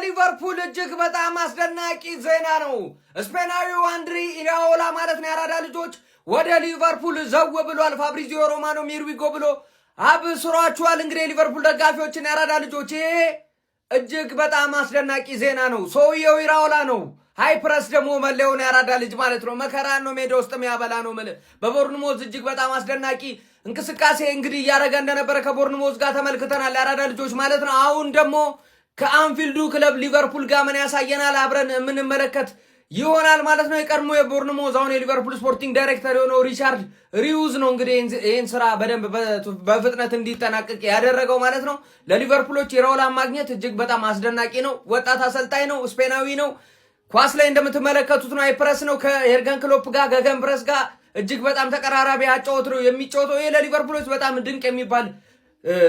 ለሊቨርፑል እጅግ በጣም አስደናቂ ዜና ነው። ስፔናዊው አንድሪ ኢራኦላ ማለት ነው ያራዳ ልጆች ወደ ሊቨርፑል ዘው ብሏል። ፋብሪዚዮ ሮማኖ ሚርዊጎ ብሎ አብስሯቸዋል። እንግዲህ የሊቨርፑል ደጋፊዎችን ያራዳ ልጆች ይሄ እጅግ በጣም አስደናቂ ዜና ነው። ሰውየው ኢራኦላ ነው። ሃይ ፕረስ ደግሞ መለያውን ያራዳ ልጅ ማለት ነው። መከራን ነው ሜዳ ውስጥ የሚያበላ ነው ማለት በቦርንሞዝ እጅግ በጣም አስደናቂ እንቅስቃሴ እንግዲህ እያደረገ እንደነበረ ከቦርንሞዝ ጋር ተመልክተናል ያራዳ ልጆች ማለት ነው። አሁን ደግሞ ከአንፊልዱ ክለብ ሊቨርፑል ጋር ምን ያሳየናል አብረን የምንመለከት ይሆናል ማለት ነው። የቀድሞ የቦርንሞዝ አሁን የሊቨርፑል ስፖርቲንግ ዳይሬክተር የሆነው ሪቻርድ ሪውዝ ነው እንግዲህ ይህን ስራ በደንብ በፍጥነት እንዲጠናቀቅ ያደረገው ማለት ነው። ለሊቨርፑሎች ኢራኦላን ማግኘት እጅግ በጣም አስደናቂ ነው። ወጣት አሰልጣኝ ነው፣ ስፔናዊ ነው። ኳስ ላይ እንደምትመለከቱት ነው። አይፕረስ ነው ከኤርገን ክሎፕ ጋር ገገን ፕረስ ጋር እጅግ በጣም ተቀራራቢ አጫወት ነው የሚጫወተው። ይሄ ለሊቨርፑሎች በጣም ድንቅ የሚባል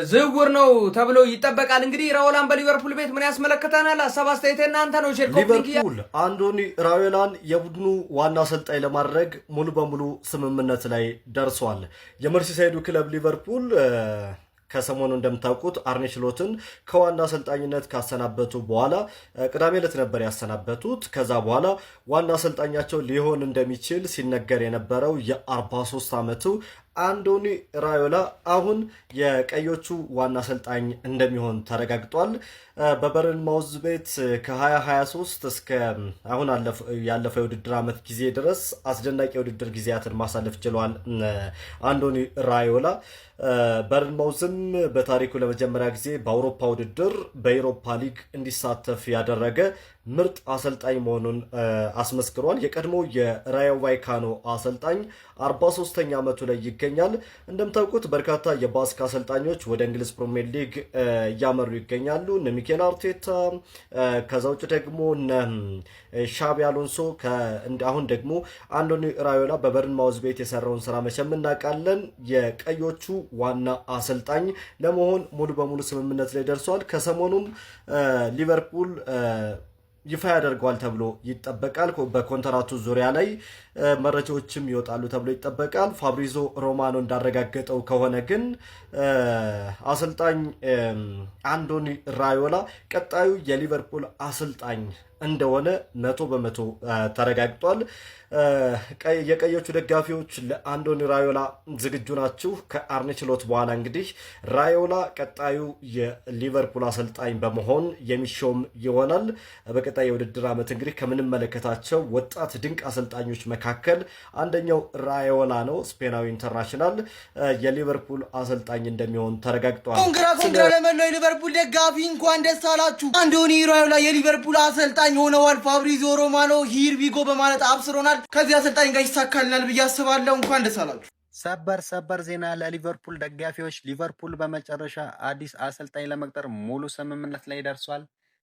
ዝውውር ነው ተብሎ ይጠበቃል። እንግዲህ ኢራኦላን በሊቨርፑል ቤት ምን ያስመለክተናል? ሀሳብ አስተያየት እናንተ ነው። ሊቨርፑል አንዶኒ ኢራኦላን የቡድኑ ዋና አሰልጣኝ ለማድረግ ሙሉ በሙሉ ስምምነት ላይ ደርሷል። የመርሲሳይዱ ክለብ ሊቨርፑል ከሰሞኑ እንደምታውቁት አርኔ ስሎትን ከዋና አሰልጣኝነት ካሰናበቱ በኋላ ቅዳሜ ዕለት ነበር ያሰናበቱት። ከዛ በኋላ ዋና አሰልጣኛቸው ሊሆን እንደሚችል ሲነገር የነበረው የ43 ዓመቱ አንዶኒ ኢራኦላ አሁን የቀዮቹ ዋና አሰልጣኝ እንደሚሆን ተረጋግጧል። በበርንማውዝ ቤት ከ2023 እስከ አሁን ያለፈው የውድድር ዓመት ጊዜ ድረስ አስደናቂ የውድድር ጊዜያትን ማሳለፍ ችሏል አንዶኒ ኢራኦላ። በርንማውዝም በታሪኩ ለመጀመሪያ ጊዜ በአውሮፓ ውድድር በኢሮፓ ሊግ እንዲሳተፍ ያደረገ ምርጥ አሰልጣኝ መሆኑን አስመስክሯል። የቀድሞ የራዮ ቫይካኖ አሰልጣኝ 43ኛ ዓመቱ ላይ ይገኛል። እንደምታውቁት በርካታ የባስክ አሰልጣኞች ወደ እንግሊዝ ፕሪሚየር ሊግ እያመሩ ይገኛሉ። እነ ሚኬል አርቴታ፣ ከዛ ውጭ ደግሞ እነ ሻቢ አሎንሶ፣ አሁን ደግሞ አንዶኒ ኢራኦላ በበርንማውዝ ቤት የሰራውን ስራ መቼም እናውቃለን። የቀዮቹ ዋና አሰልጣኝ ለመሆን ሙሉ በሙሉ ስምምነት ላይ ደርሷል። ከሰሞኑም ሊቨርፑል ይፋ ያደርገዋል ተብሎ ይጠበቃል። በኮንትራቱ ዙሪያ ላይ መረጃዎችም ይወጣሉ ተብሎ ይጠበቃል። ፋብሪዞ ሮማኖ እንዳረጋገጠው ከሆነ ግን አሰልጣኝ አንዶኒ ኢራኦላ ቀጣዩ የሊቨርፑል አሰልጣኝ እንደሆነ 100% ተረጋግጧል። የቀዮቹ ደጋፊዎች ለአንዶኒ ኢራኦላ ዝግጁ ናችሁ? ከአርኔ ስሎት በኋላ እንግዲህ ኢራኦላ ቀጣዩ የሊቨርፑል አሰልጣኝ በመሆን የሚሾም ይሆናል። በቀጣይ የውድድር ዓመት እንግዲህ ከምንመለከታቸው ወጣት ድንቅ አሰልጣኞች መካከል አንደኛው ኢራኦላ ነው። ስፔናዊ ኢንተርናሽናል የሊቨርፑል አሰልጣኝ እንደሚሆን ተረጋግጧል። ኮንግራ ለመላው የሊቨርፑል ደጋፊ እንኳን ደስ አላችሁ። አንዶኒ ኢራኦላ የሊቨርፑል አሰልጣኝ ሆነዋል። ፋብሪዚዮ ሮማኖ ሂር ቪጎ በማለት አብስሮናል። ከዚህ አሰልጣኝ ጋር ይሳካልናል ብዬ አስባለሁ። እንኳን ደስ አላችሁ። ሰበር ዜና ለሊቨርፑል ደጋፊዎች፣ ሊቨርፑል በመጨረሻ አዲስ አሰልጣኝ ለመቅጠር ሙሉ ስምምነት ላይ ደርሷል።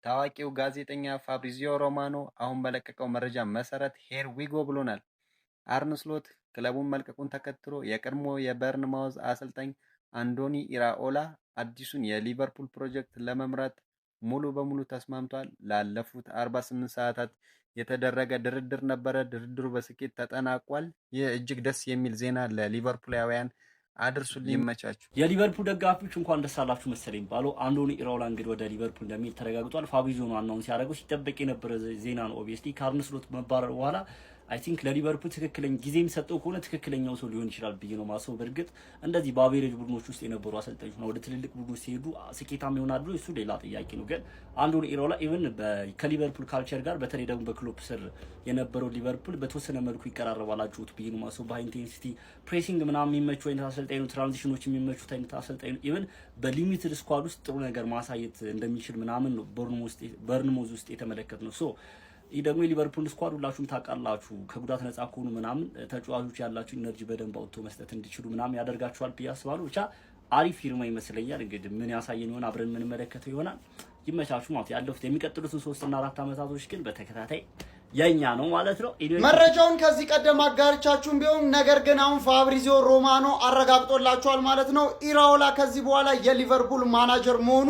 ታዋቂው ጋዜጠኛ ፋብሪዚዮ ሮማኖ አሁን በለቀቀው መረጃ መሰረት ሄር ዊጎ ብሎናል። አርነ ስሎት ክለቡን መልቀቁን ተከትሎ የቀድሞ የበርንማውዝ አሰልጣኝ አንዶኒ ኢራኦላ አዲሱን የሊቨርፑል ፕሮጀክት ለመምራት ሙሉ በሙሉ ተስማምቷል። ላለፉት 48 ሰዓታት የተደረገ ድርድር ነበረ። ድርድሩ በስኬት ተጠናቋል። ይህ እጅግ ደስ የሚል ዜና ለሊቨርፑላውያን አድርሱልኝ። ይመቻችሁ። የሊቨርፑል ደጋፊዎች እንኳን ደስ አላችሁ መሰለኝ ባለው አንዶኒ ኢራኦላ እንግዲህ ወደ ሊቨርፑል እንደሚሄድ ተረጋግጧል። ፋብሪዚዮ ነው አናውንስ ሲያደርገው ሲጠበቅ የነበረ ዜና ነው። ኦብቪየስሊ ከአርነ ስሎት መባረር በኋላ አይ ቲንክ ለሊቨርፑል ትክክለኛ ጊዜ የሚሰጠው ከሆነ ትክክለኛው ሰው ሊሆን ይችላል ብዬ ነው ማሰው። በእርግጥ እንደዚህ በአቬሬጅ ቡድኖች ውስጥ የነበሩ አሰልጣኞች ነው ወደ ትልልቅ ቡድኖች ሲሄዱ ስኬታማ ይሆናሉ፣ እሱ ሌላ ጥያቄ ነው። ግን አንዶኒ ኢራኦላ ኢቭን ከሊቨርፑል ካልቸር ጋር በተለይ ደግሞ በክሎፕ ስር የነበረው ሊቨርፑል በተወሰነ መልኩ ይቀራረባል አጭውት ብዬ ነው ማሰው። በሃይ ኢንቴንሲቲ ፕሬሲንግ ምናምን የሚመቹ አይነት አሰልጣኝ ነው፣ ትራንዚሽኖች የሚመቹት አይነት አሰልጣኝ ነው። ኢቭን በሊሚትድ ስኳድ ውስጥ ጥሩ ነገር ማሳየት እንደሚችል ምናምን ነው በርንሞዝ ውስጥ የተመለከት ነው። ሶ ይህ ደግሞ የሊቨርፑል ስኳድ ሁላችሁም ታውቃላችሁ። ከጉዳት ነፃ ከሆኑ ምናምን ተጫዋቾች ያላችሁ ኢነርጂ በደንብ አውጥቶ መስጠት እንዲችሉ ምናምን ያደርጋችኋል ብዬ አስባለሁ። ብቻ አሪፍ ፊርማ ይመስለኛል። እንግዲህ ምን ያሳየን ይሆን አብረን የምንመለከተው ይሆናል። ይመቻችሁ ማለት ያለፉት የሚቀጥሉትን 3 እና 4 ዓመታቶች ግን በተከታታይ የኛ ነው ማለት ነው። መረጃውን ከዚህ ቀደም አጋርቻችሁም ቢሆን ነገር ግን አሁን ፋብሪዚዮ ሮማኖ አረጋግጦላችኋል ማለት ነው። ኢራኦላ ከዚህ በኋላ የሊቨርፑል ማናጀር መሆኑ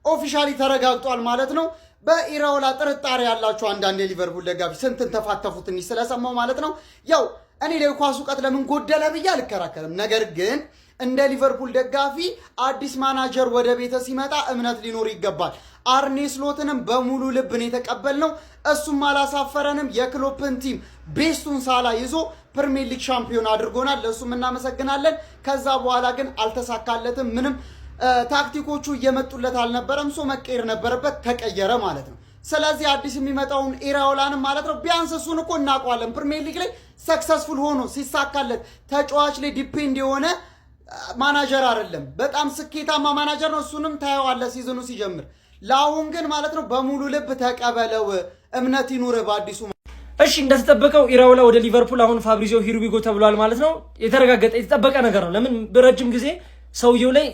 ኦፊሻሊ ተረጋግጧል ማለት ነው። በኢራኦላ ጥርጣሬ ያላችሁ አንዳንድ የሊቨርፑል ደጋፊ ስንትን ተፋተፉት እንይ ስለሰማው ማለት ነው። ያው እኔ ላይ ኳስ እውቀት ለምን ጎደለ ብዬ አልከራከርም። ነገር ግን እንደ ሊቨርፑል ደጋፊ አዲስ ማናጀር ወደ ቤተ ሲመጣ እምነት ሊኖር ይገባል። አርኔ ስሎትንም በሙሉ ልብን የተቀበልነው እሱም አላሳፈረንም። የክሎፕን ቲም ቤስቱን ሳላ ይዞ ፕሪሚየር ሊግ ሻምፒዮን አድርጎናል። ለሱም እናመሰግናለን። ከዛ በኋላ ግን አልተሳካለትም። ምንም ታክቲኮቹ እየመጡለት አልነበረም። ሶ መቀየር ነበረበት፣ ተቀየረ ማለት ነው። ስለዚህ አዲስ የሚመጣውን ኢራኦላንም ማለት ነው ቢያንስ እሱን እኮ እናውቀዋለን። ፕሪሚየር ሊግ ላይ ሰክሰስፉል ሆኖ ሲሳካለት ተጫዋች ላይ ዲፔንድ የሆነ ማናጀር አይደለም። በጣም ስኬታማ ማናጀር ነው። እሱንም ታየዋለህ ሲዝኑ ሲጀምር። ለአሁን ግን ማለት ነው በሙሉ ልብ ተቀበለው፣ እምነት ይኑር በአዲሱ። እሺ እንደተጠበቀው ኢራኦላ ወደ ሊቨርፑል አሁን ፋብሪዚዮ ሂሩቢጎ ተብሏል ማለት ነው። የተረጋገጠ የተጠበቀ ነገር ነው። ለምን በረጅም ጊዜ ሰውየው ላይ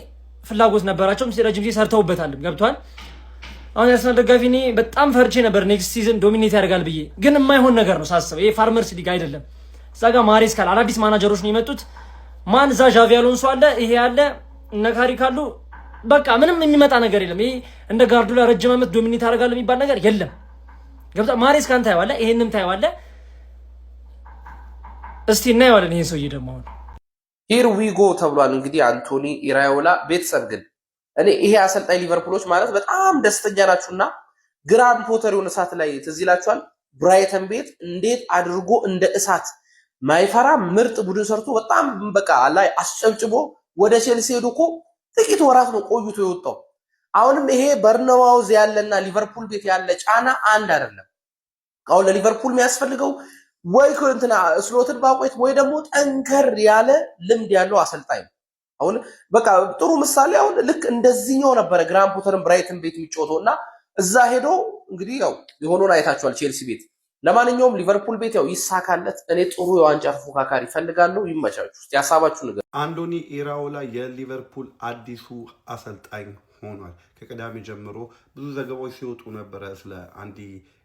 ፍላጎት ነበራቸው፣ ረጅም ጊዜ ሰርተውበታል። ገብቷል። አሁን ያስናል ደጋፊ እኔ በጣም ፈርቼ ነበር ኔክስት ሲዝን ዶሚኔት ያደርጋል ብዬ፣ ግን የማይሆን ነገር ነው ሳስበው። ይሄ ፋርመርስ ሊግ አይደለም። እዛ ጋር ማሬስካል አዳዲስ ማናጀሮች ነው የመጡት። ማን እዛ ዣቪ አሎንሶ አለ፣ ይሄ ያለ እነ ካሪ ካሉ በቃ ምንም የሚመጣ ነገር የለም። ይሄ እንደ ጋርዱላ ረጅም ዓመት ዶሚኔት ያደርጋል የሚባል ነገር የለም። ገብታ ማሬስካን ታየዋለህ፣ ይሄንም ታየዋለህ። እስቲ እናየዋለን ይሄን ሰውዬ ደግሞ አሁን ሂር ዊ ጎ ተብሏል። እንግዲህ አንቶኒ ኢራኦላ ቤተሰብ ግን እኔ ይሄ አሰልጣኝ ሊቨርፑሎች ማለት በጣም ደስተኛ ናችሁና ግራም ፖተር የሆነ እሳት ላይ ትዝ ይላችኋል። ብራይተን ቤት እንዴት አድርጎ እንደ እሳት ማይፈራ ምርጥ ቡድን ሰርቶ በጣም በቃ ላይ አስጨብጭቦ ወደ ቼልሲ ሄዶ እኮ ጥቂት ወራት ነው ቆይቶ የወጣው። አሁንም ይሄ በርናባውዝ ያለና ሊቨርፑል ቤት ያለ ጫና አንድ አይደለም። አሁን ለሊቨርፑል የሚያስፈልገው ወይ እንትና ስሎትን ባቆይት ወይ ደግሞ ጠንከር ያለ ልምድ ያለው አሰልጣኝ ነው። አሁን በቃ ጥሩ ምሳሌ አሁን ልክ እንደዚህኛው ነበረ ግራም ፖተርን ብራይተን ቤት የሚጫወተውና እዛ ሄዶ እንግዲህ ያው የሆነውን አይታችኋል ቼልሲ ቤት። ለማንኛውም ሊቨርፑል ቤት ያው ይሳካለት። እኔ ጥሩ የዋንጫ ተፎካካሪ ፈልጋለሁ። ይመቻችሁ። እስቲ ሐሳባችሁ ነገር። አንቶኒ ኢራኦላ የሊቨርፑል አዲሱ አሰልጣኝ ሆኗል። ከቀዳሚ ጀምሮ ብዙ ዘገባዎች ሲወጡ ነበረ ስለ አንዲ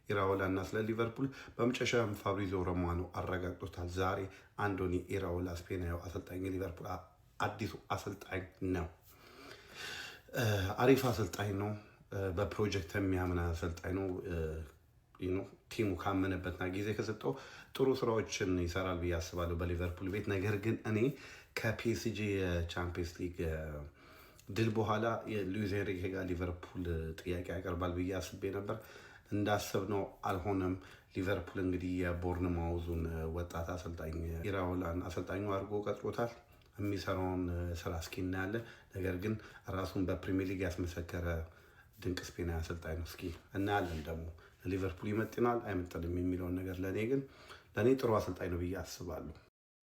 ኢራኦላ እና ስለ ሊቨርፑል። በመጨረሻም ፋብሪዚዮ ሮማኖ አረጋግጦታል። ዛሬ አንቶኒ ኢራኦላ ስፔናዊ አሰልጣኝ ሊቨርፑል አዲሱ አሰልጣኝ ነው። አሪፍ አሰልጣኝ ነው። በፕሮጀክት የሚያምን አሰልጣኝ ነው። ቲሙ ካመነበትና ጊዜ ከሰጠው ጥሩ ስራዎችን ይሰራል ብዬ አስባለሁ በሊቨርፑል ቤት። ነገር ግን እኔ ከፒኤስጂ የቻምፒየንስ ሊግ ድል በኋላ የሉዊስ ኤንሪኬ ጋር ሊቨርፑል ጥያቄ ያቀርባል ብዬ አስቤ ነበር። እንዳሰብነው አልሆነም። ሊቨርፑል እንግዲህ የቦርንማውዙን ወጣት አሰልጣኝ ኢራኦላን አሰልጣኙ አድርጎ ቀጥሮታል። የሚሰራውን ስራ እስኪ እናያለን። ነገር ግን ራሱን በፕሪሚየር ሊግ ያስመሰከረ ድንቅ ስፔናዊ አሰልጣኝ ነው። እስኪ እናያለን ደግሞ ሊቨርፑል ይመጥናል አይመጥንም የሚለውን ነገር። ለእኔ ጥሩ አሰልጣኝ ነው ብዬ አስባለሁ።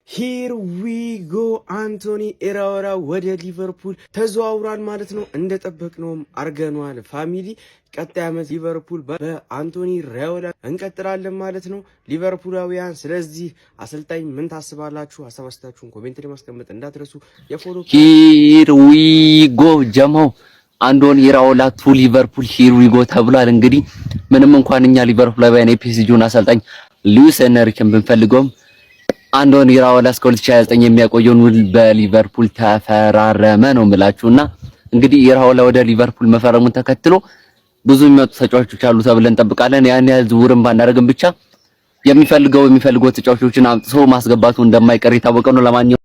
ሂር ዊ ጎ አንቶኒ ኢራኦላ ወደ ሊቨርፑል ተዘዋውሯል ማለት ነው። እንደጠበቅነውም አርገኗል። ፋሚሊ ቀጣይ ዓመት ሊቨርፑል በአንቶኒ ኢራኦላ እንቀጥላለን ማለት ነው ሊቨርፑላውያን። ስለዚህ አሰልጣኝ ምን ታስባላችሁ? ሀሳብ አስተያየታችሁን ኮሜንት ላይ ማስቀመጥ እንዳትረሱ። የፎሎ ሂር ዊ ጎ ጀማው አንቶኒ ኢራኦላ ቱ ሊቨርፑል ሂር ዊ ጎ ተብሏል። እንግዲህ ምንም እንኳን እኛ ሊቨርፑላውያን የፒኤስጂውን አሰልጣኝ ሉዊስ ኤንሪኬን ብንፈልገውም አንቶኒ ኢራኦላ እስከ 2029 የሚያቆየውን ውል በሊቨርፑል ተፈራረመ ነው የምላችሁና እንግዲህ ኢራኦላ ወደ ሊቨርፑል መፈረሙን ተከትሎ ብዙ የሚመጡ ተጫዋቾች አሉ ተብለን እንጠብቃለን። ያን ያህል ዝውውርን ባናደርግም ብቻ የሚፈልገው ተጫዋቾችን አምጥቶ ማስገባቱ እንደማይቀር የታወቀ ነው። ለማንኛውም